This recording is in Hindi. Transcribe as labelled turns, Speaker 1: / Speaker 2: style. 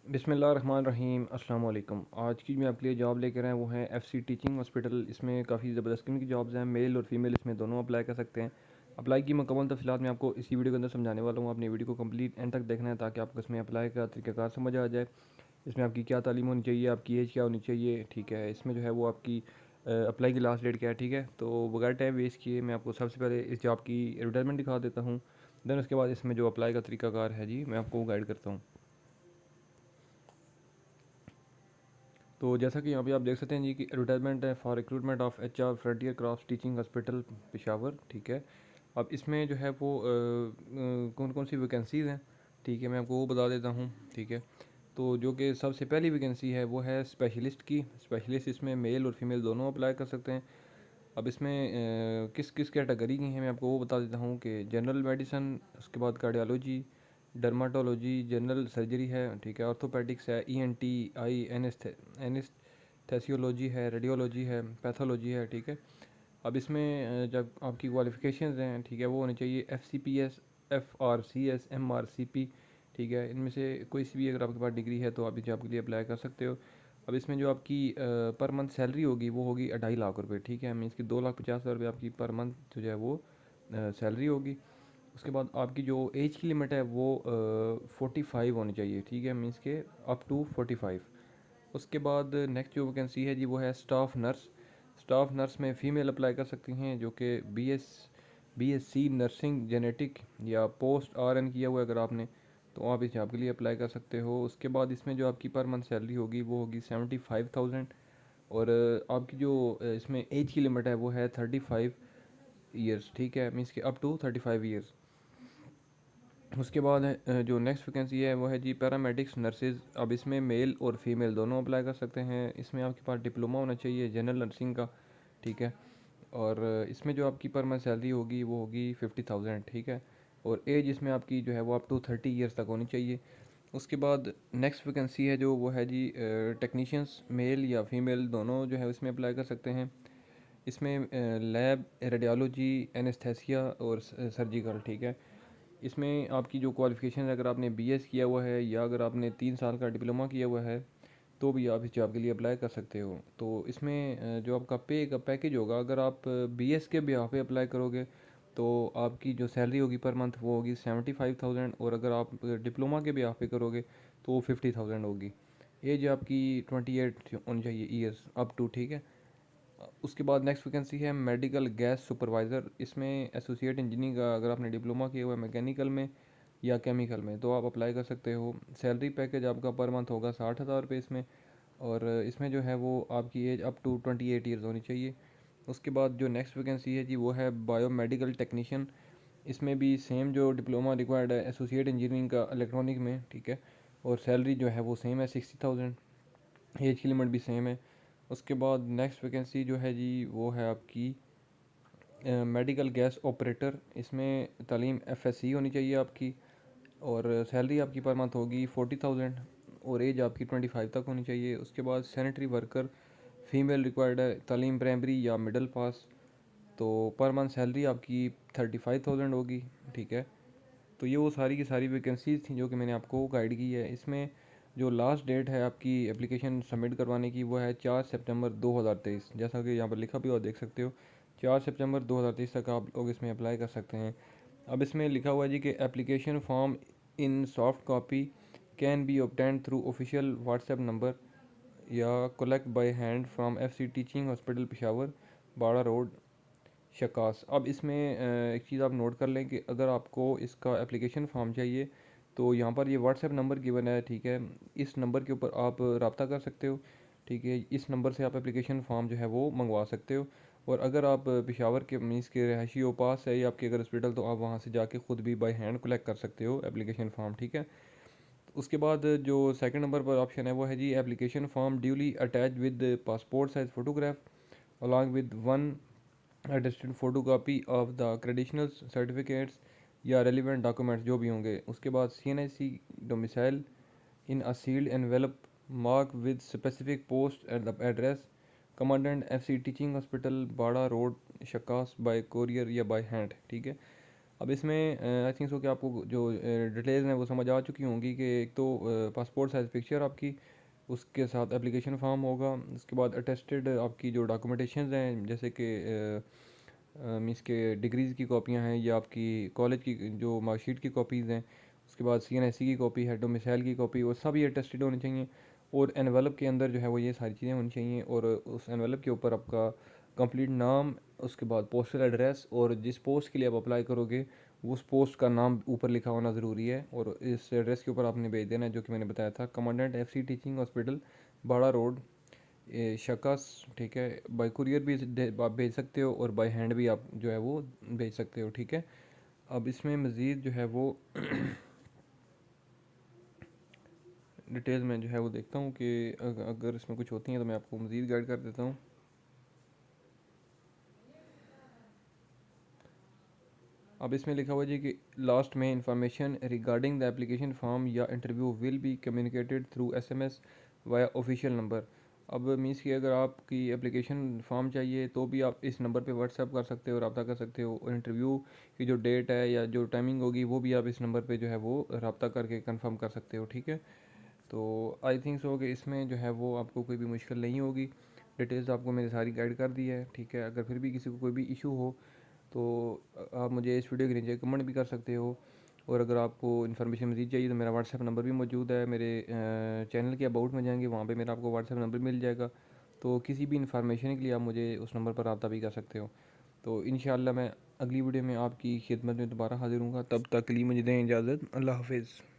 Speaker 1: बिस्मिल्लाहिर्रहमानिर्रहीम अस्सलाम वालेकुम। आज की मैं आपके लिए जॉब लेकर आया वो है एफसी टीचिंग हॉस्पिटल। इसमें काफ़ी ज़बरदस्त किस्म की जॉब्स हैं, मेल और फीमेल इसमें दोनों अप्लाई कर सकते हैं। अप्लाई की मुकम्मल तफसीलात मैं आपको इसी वीडियो के अंदर समझाने वाला हूँ। आपने वीडियो को कंप्लीट एंड तक देखना है ताकि आपको इसमें अप्लाई का तरीक़ाकार समझ आ जाए। इसमें आपकी क्या तालीम होनी चाहिए, आपकी एज क्या होनी चाहिए, ठीक है। इसमें जो है वो आपकी अप्लाई की लास्ट डेट क्या है, ठीक है। तो बगैर टाइम वेस्ट किए मैं आपको सबसे पहले इस जॉब की एडवर्टाइजमेंट दिखा देता हूँ। देन उसके बाद इसमें जो अप्लाई का तरीक़ाकार है जी मैं आपको गाइड करता हूँ। तो जैसा कि यहाँ पे आप देख सकते हैं जी कि एडवर्टाइजमेंट है for recruitment of HR Frontier Croft Teaching hospital Peshawar, ठीक है। अब इसमें जो है वो कौन कौन सी वैकेंसीज़ हैं, ठीक है, मैं आपको वो बता देता हूँ, ठीक है। तो जो कि सबसे पहली वैकेंसी है वो है स्पेशलिस्ट की। स्पेशलिस्ट इसमें मेल और फीमेल दोनों अप्लाई कर सकते हैं। अब इसमें किस किस कैटेगरी की हैं मैं आपको वो बता देता हूँ कि जनरल मेडिसन, उसके बाद कार्डियोलॉजी, डर्माटोलॉजी, जनरल सर्जरी है, ठीक है, ऑर्थोपेडिक्स है, ईएनटी, आई एनेस्थेसियोलॉजी है, रेडियोलॉजी है, पैथोलॉजी है, ठीक है। अब इसमें जब आपकी क्वालिफ़िकेशंस हैं, ठीक है, वो होनी चाहिए एफसीपीएस, एफआरसीएस, एमआरसीपी, ठीक है। इनमें से कोई सी भी अगर आपके पास डिग्री है तो आप इस जॉब के लिए अप्लाई कर सकते हो। अब इसमें जो आपकी पर मंथ सैलरी होगी वो होगी 2.5 लाख रुपए, ठीक है। मीन्स कि 2,50,000 रुपये आपकी पर मंथ जो है वो सैलरी होगी। उसके बाद आपकी जो एज की लिमिट है वो 45 होनी चाहिए, ठीक है, मीन्स के अप टू 45। उसके बाद नेक्स्ट जो वैकेंसी है जी वो है स्टाफ नर्स। स्टाफ नर्स में फ़ीमेल अप्लाई कर सकती हैं जो कि बीएससी नर्सिंग जेनेटिक या पोस्ट आरएन किया हुआ है अगर आपने, तो आप इस जॉब के लिए अप्लाई कर सकते हो। उसके बाद इसमें जो आपकी पर मंथ सैलरी होगी वो होगी 75,000। और आपकी जो इसमें एज की लिमिट है वो है 35 ईयर्स, ठीक है, मीन्स कि अप टू 35 ईयर्स। उसके बाद है जो नेक्स्ट वैकेंसी है वो है जी पैरामेडिक्स नर्सेज। अब इसमें मेल और फीमेल दोनों अप्लाई कर सकते हैं। इसमें आपके पास डिप्लोमा होना चाहिए जनरल नर्सिंग का, ठीक है। और इसमें जो आपकी पर मंथ सैलरी होगी वो होगी 50,000, ठीक है। और एज इसमें आपकी जो है वो अप टू 30 ईयर्स तक होनी चाहिए। उसके बाद नेक्स्ट वैकेंसी है जो वो है जी टेक्नीशियंस, मेल या फीमेल दोनों जो है उसमें अप्लाई कर सकते हैं। इसमें लैब, रेडियोलॉजी, एनेस्थेसिया और सर्जिकल, ठीक है। इसमें आपकी जो क्वालिफ़िकेशन है अगर आपने बीएस किया हुआ है या अगर आपने 3 साल का डिप्लोमा किया हुआ है तो भी आप इस जॉब के लिए अप्लाई कर सकते हो। तो इसमें जो आपका पे का पैकेज होगा अगर आप बीएस के बिहाफ पे अप्लाई करोगे तो आपकी जो सैलरी होगी पर मंथ वो होगी 75,000। और अगर आप डिप्लोमा के बिहाफ पे करोगे तो वो 50,000 होगी। एज आपकी 28 होनी चाहिए ईयर्स अप टू, ठीक है। उसके बाद नेक्स्ट वैकेंसी है मेडिकल गैस सुपरवाइज़र। इसमें एसोसिएट इंजीनियरिंग का अगर आपने डिप्लोमा किया हुआ है मैकेनिकल में या केमिकल में तो आप अप्लाई कर सकते हो। सैलरी पैकेज आपका पर मंथ होगा 60,000 रुपये इसमें। और इसमें जो है वो आपकी एज अप टू 28 ईयर्स होनी चाहिए। उसके बाद जो नेक्स्ट वैकेंसी है जी वो है बायोमेडिकल टेक्नीशियन। इसमें भी सेम जो डिप्लोमा रिक्वायर्ड है एसोसिएट इंजीनियरिंग का इलेक्ट्रॉनिक में, ठीक है। और सैलरी जो है वो सेम है 60,000। एज की लिमिट भी सेम है। उसके बाद नेक्स्ट वैकेंसी जो है जी वो है आपकी मेडिकल गैस ऑपरेटर। इसमें तालीम एफएससी होनी चाहिए आपकी। और सैलरी आपकी पर मंथ होगी 40,000 और एज आपकी 25 तक होनी चाहिए। उसके बाद सैनिटरी वर्कर फीमेल रिक्वायर्ड है, तालीम प्राइमरी या मिडल पास। तो पर मंथ सैलरी आपकी 35,000 होगी, ठीक है। तो ये वो सारी की सारी वैकेंसीज़ थी जो कि मैंने आपको गाइड की है। इसमें जो लास्ट डेट है आपकी एप्लीकेशन सबमिट करवाने की वो है 4 सितंबर 2023, जैसा कि यहाँ पर लिखा भी और देख सकते हो। 4 सितंबर 2023 तक आप लोग इसमें अप्लाई कर सकते हैं। अब इसमें लिखा हुआ है जी कि application form in soft copy can be obtained through official WhatsApp number या collect by hand from FC teaching hospital Peshawar, Bara road, शकास। अब इसमें एक चीज़ आप नोट कर लें कि अगर आपको इसका एप्लीकेशन फॉर्म चाहिए तो यहाँ पर ये व्हाट्सएप नंबर गिवन है, ठीक है। इस नंबर के ऊपर आप रब्ता कर सकते हो, ठीक है। इस नंबर से आप एप्लीकेशन फॉर्म जो है वो मंगवा सकते हो। और अगर आप पेशावर के मीन्स के रहायशी हो पास है या आपके अगर हॉस्पिटल तो आप वहाँ से जाके ख़ुद भी बाय हैंड कलेक्ट कर सकते हो एप्लीकेशन फॉर्म, ठीक है। उसके बाद जो सेकंड नंबर पर ऑप्शन है वो है जी application form duly attach with passport size photograph along with one attested photocopy of the credential certificates या रेलिवेंट डॉक्यूमेंट्स जो भी होंगे। उसके बाद CNIC domicile in a sealed envelope mark with specific post at the address commandant FC teaching hospital Bara road Shakas by courier या बाय हैंड, ठीक है। अब इसमें आई थिंक सो कि आपको जो डिटेल्स हैं वो समझ आ चुकी होंगी कि एक तो पासपोर्ट साइज़ पिक्चर आपकी, उसके साथ एप्लीकेशन फॉर्म होगा, उसके बाद अटेस्टेड आपकी जो डॉक्यूमेंटेशन हैं जैसे कि मीन्स के डिग्रीज़ की कॉपियाँ हैं या आपकी कॉलेज की जो मार्कशीट की कॉपीज़ हैं, उसके बाद CNSC की कॉपी है, डोमिसाइल की कॉपी, और सब ये अटेस्टेड होनी चाहिए। और एनवेलप के अंदर जो है वो ये सारी चीज़ें होनी चाहिए, और उस एनवेलप के ऊपर आपका कंप्लीट नाम, उसके बाद पोस्टल एड्रेस, और जिस पोस्ट के लिए आप अप्लाई करोगे उस पोस्ट का नाम ऊपर लिखा होना ज़रूरी है, और इस एड्रेस के ऊपर आपने भेज देना है जो कि मैंने बताया था, commandant FC teaching hospital, Bara road, शकस। ठीक है, बाय कुरियर भी आप भेज सकते हो, और बाय हैंड भी आप जो है वो भेज सकते हो। ठीक है, अब इसमें मज़ीद जो है वो डिटेल में जो है वो देखता हूँ कि अगर इसमें कुछ होती हैं तो मैं आपको मज़ीद गाइड कर देता हूँ। अब इसमें लिखा हुआ जी कि लास्ट में information regarding the application form या interview will be communicated through SMS via official number. अब मीन्स कि अगर आपकी एप्लीकेशन फॉर्म चाहिए तो भी आप इस नंबर पे व्हाट्सएप कर सकते हो, रब्ता कर सकते हो, और इंटरव्यू की जो डेट है या जो टाइमिंग होगी वो भी आप इस नंबर पे जो है वो रब्ता करके कंफर्म कर सकते हो। ठीक है, तो आई थिंक सो कि इसमें जो है वो आपको कोई भी मुश्किल नहीं होगी। डिटेल्स आपको मैंने सारी गाइड कर दी है। ठीक है, अगर फिर भी किसी को कोई भी इशू हो तो आप मुझे इस वीडियो के नीचे कमेंट भी कर सकते हो, और अगर आपको इन्फॉर्मेशन मज़ीद चाहिए तो मेरा व्हाट्सएप नंबर भी मौजूद है। मेरे चैनल के अबाउट में जाएंगे, वहाँ पे मेरा आपको व्हाट्सएप नंबर मिल जाएगा, तो किसी भी इन्फॉर्मेशन के लिए आप मुझे उस नंबर पर रब्ता भी कर सकते हो। तो इंशाल्लाह मैं अगली वीडियो में आपकी खिदमत में दोबारा हाजिर हूँगा, तब तक के लिए मुझे दें इजाज़त। अल्लाह हाफिज़।